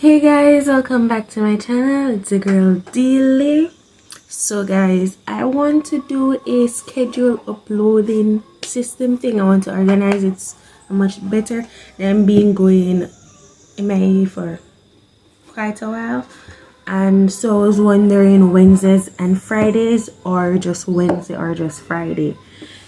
Hey guys, welcome back to my channel. It's a girl Deelii. So guys, I want to do a schedule uploading system thing. I want to organize it much better than being going MIA for quite a while. And so I was wondering Wednesdays and Fridays, or just Wednesday or just Friday.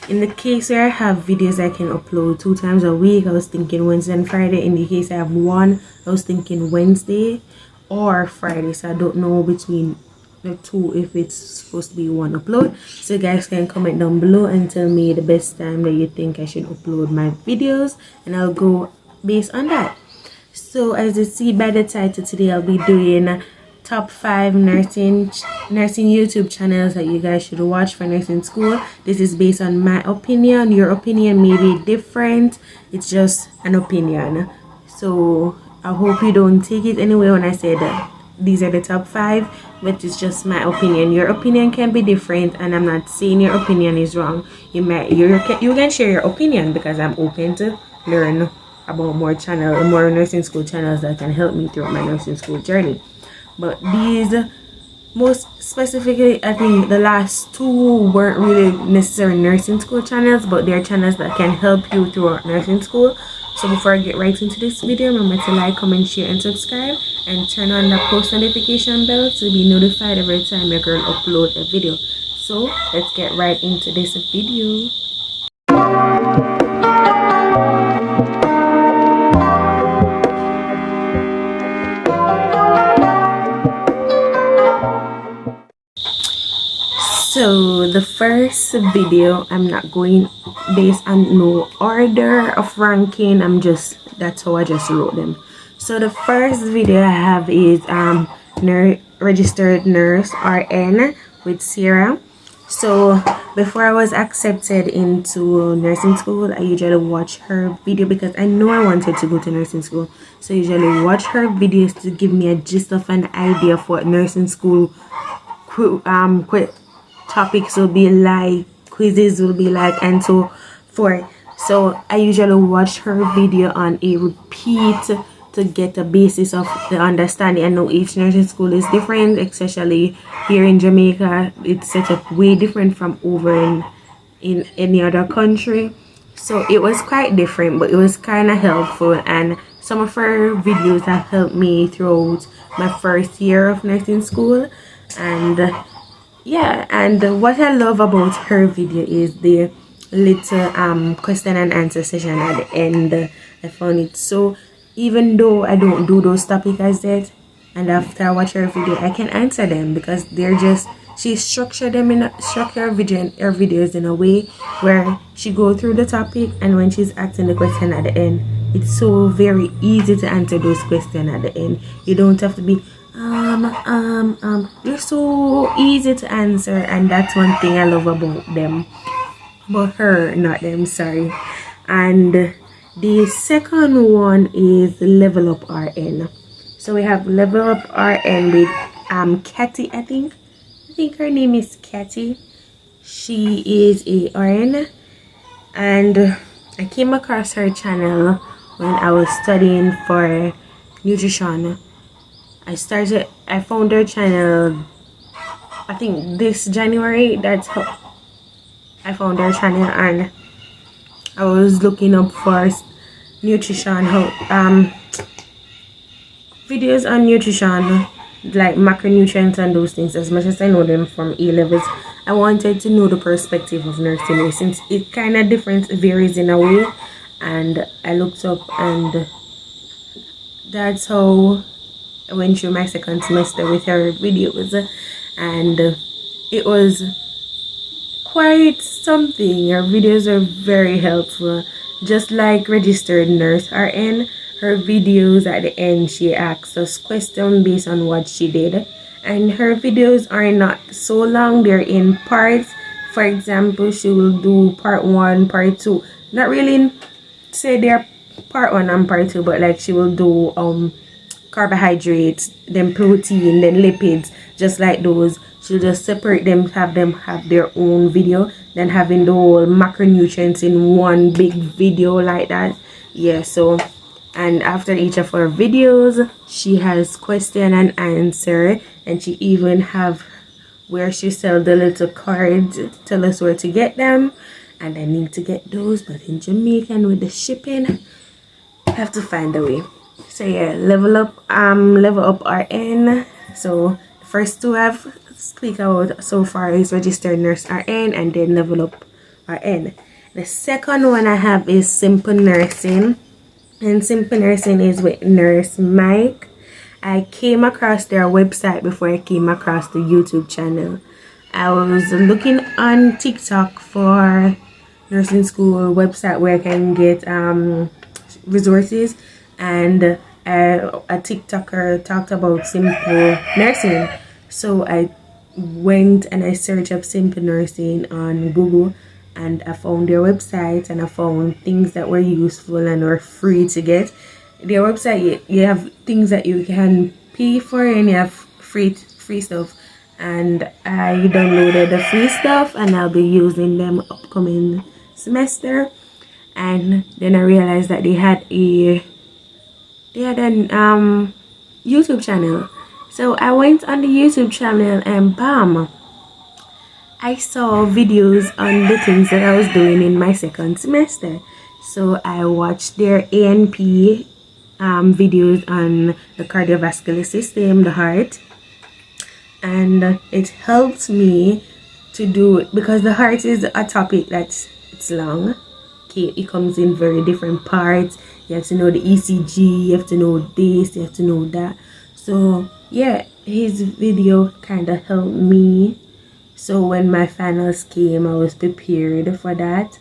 In the case where I have videos I can upload 2 times a week, I was thinking Wednesday and Friday. In the case I have one, I was thinking Wednesday or Friday. So I don't know between the two if it's supposed to be one upload. So you guys can comment down below and tell me the best time that you think I should upload my videos, and I'll go based on that. So as you see by the title, today I'll be doing top 5 nursing YouTube channels that you guys should watch for nursing school. This is based on my opinion. Your opinion may be different. It's just an opinion. So I hope you don't take it anyway when I say that these are the top 5, but it's just my opinion. Your opinion can be different, and I'm not saying your opinion is wrong. You can share your opinion, because I'm open to learn about more nursing school channels that can help me throughout my nursing school journey. But these, most specifically, I think the last 2 weren't really necessarily nursing school channels, but they're channels that can help you throughout nursing school. So before I get right into this video, remember to like, comment, share, and subscribe, and turn on the post notification bell to be notified every time your girl upload a video. So let's get right into this video. So the first video, I'm not going based on no order of ranking. That's how I just wrote them. So the first video I have is registered nurse RN with Sarah. So before I was accepted into nursing school, I usually watch her video because I know I wanted to go to nursing school. So I usually watch her videos to give me a gist of an idea of what nursing school topics will be like, quizzes will be like, and so forth. So I usually watch her video on a repeat to get a basis of the understanding. I know each nursing school is different, especially here in Jamaica. It's set up way different from over in any other country. So it was quite different, but it was kind of helpful, and some of her videos have helped me throughout my first year of nursing school. And yeah, and what I love about her video is the little question and answer session at the end. I found it so, even though I don't do those topics as that, and after I watch her video I can answer them, because they're just, she structured her videos in a way where she go through the topic, and when she's asking the question at the end, it's so very easy to answer those questions at the end. You don't have to be they're so easy to answer, and that's one thing I love about them, about her, not them, sorry. And the second one is Level Up RN. So we have Level Up RN with Cathy. I think her name is Cathy. She is a RN, and I came across her channel when I was studying for nutrition. I found her channel, I think this January. That's how I found her channel, and I was looking up for nutrition, videos on nutrition, like macronutrients and those things. As much as I know them from A-levels, I wanted to know the perspective of nursing, since it kind of varies in a way. And I looked up, and that's how I went through my second semester with her videos, and it was quite something. Her videos are very helpful. Just like Registered Nurse RN, her videos at the end, she asks us questions based on what she did, and her videos are not so long. They're in parts. For example, she will do part 1, part 2. Not really say they're part 1 and part 2, but like she will do carbohydrates, then protein, then lipids, just like those. She'll just separate them, have their own video, then having the whole macronutrients in one big video like that. Yeah, so and after each of our videos she has question and answer, and she even have where she sell the little cards, tell us where to get them. And I need to get those, but in Jamaica with the shipping I have to find a way. So yeah, level up RN. So the first two I've speak about so far is registered nurse RN and then level up RN. The second one I have is simple nursing, and simple nursing is with Nurse Mike. I came across their website before I came across the YouTube channel. I was looking on TikTok for nursing school website where I can get resources, and a TikToker talked about simple nursing. So I went and I searched up simple nursing on Google, and I found their website and I found things that were useful and were free to get. Their website, you have things that you can pay for and you have free stuff, and I downloaded the free stuff and I'll be using them upcoming semester. And then I realized that they had an YouTube channel. So I went on the YouTube channel and bam, I saw videos on the things that I was doing in my second semester. So I watched their ANP videos on the cardiovascular system, the heart, and it helped me to do it because the heart is a topic that's long. Okay, it comes in very different parts. You have to know the ECG, you have to know this, you have to know that. So yeah, his video kind of helped me. So when my finals came, I was prepared for that,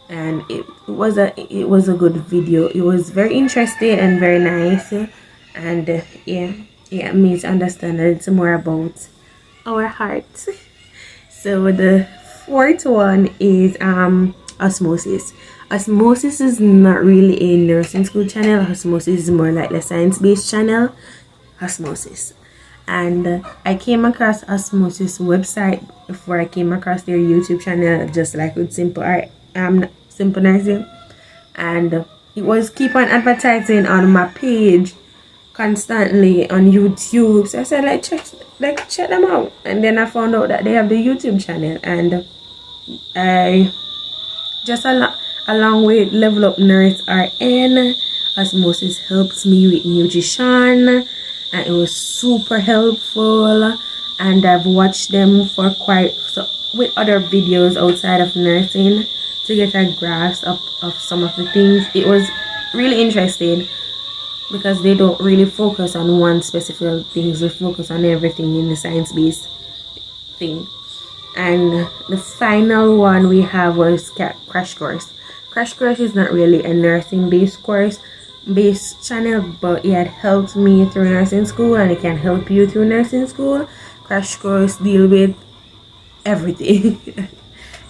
and it was a good video. It was very interesting and very nice, and yeah, it made me understand a little more about our hearts. So the fourth one is osmosis. Osmosis is not really a nursing school channel. Osmosis is more like the science-based channel. Osmosis. And I came across Osmosis website before I came across their YouTube channel, just like with simple nursing, and it was keep on advertising on my page constantly on YouTube. So I said check them out, and then I found out that they have the YouTube channel, and I just along with level up nurse RN, Osmosis helps me with nutrition, and it was super helpful. And I've watched them for with other videos outside of nursing to get a grasp of some of the things. It was really interesting because they don't really focus on one specific thing, they focus on everything in the science-based thing. And the final one we have was Crash Course. Crash Course is not really a nursing based channel, but it had helped me through nursing school, and it can help you through nursing school. Crash Course deal with everything.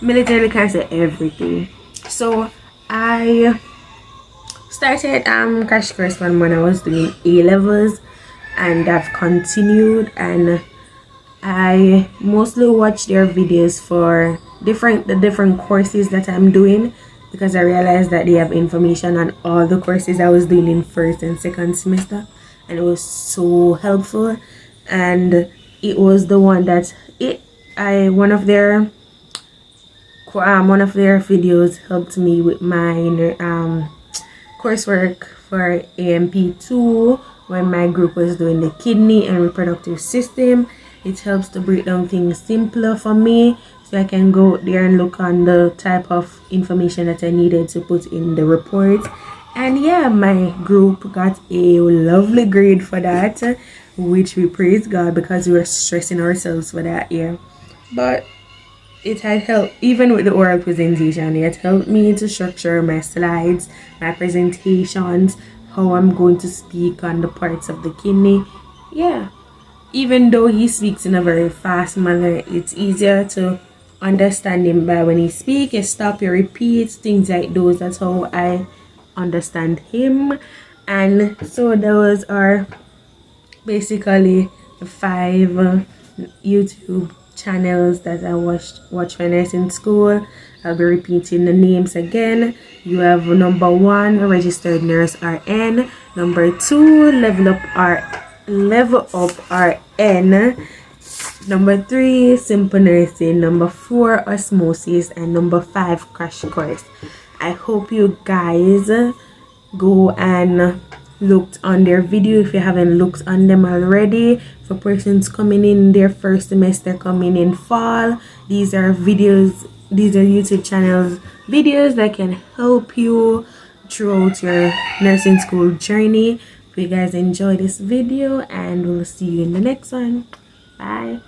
Military can say everything. So I started Crash Course when I was doing A-levels, and I've continued, and I mostly watch their videos for the different courses that I'm doing, because I realized that they have information on all the courses I was doing in first and second semester, and it was so helpful. And it was the one that one of their videos helped me with my coursework for AMP2 when my group was doing the kidney and reproductive system. It helps to break down things simpler for me, so I can go there and look on the type of information that I needed to put in the report. And yeah, my group got a lovely grade for that, which we praise God, because we were stressing ourselves for that year. But it had helped, even with the oral presentation, it helped me to structure my slides, my presentations, how I'm going to speak on the parts of the kidney. Yeah, even though he speaks in a very fast manner, it's easier to understand him by when he speaks. You stop, you repeat, things like those. That's how I understand him. And so those are basically the 5 YouTube channels that I watch when I was in school. I'll be repeating the names again. You have number 1, registered nurse RN. Number 2, level up RN. Number 3, simple nursing. Number 4, osmosis. And number 5, crash course. I hope you guys go and looked on their video if you haven't looked on them already. For persons coming in their first semester, coming in fall, these are YouTube channels videos that can help you throughout your nursing school journey. If you guys enjoy this video, and we'll see you in the next one. Bye.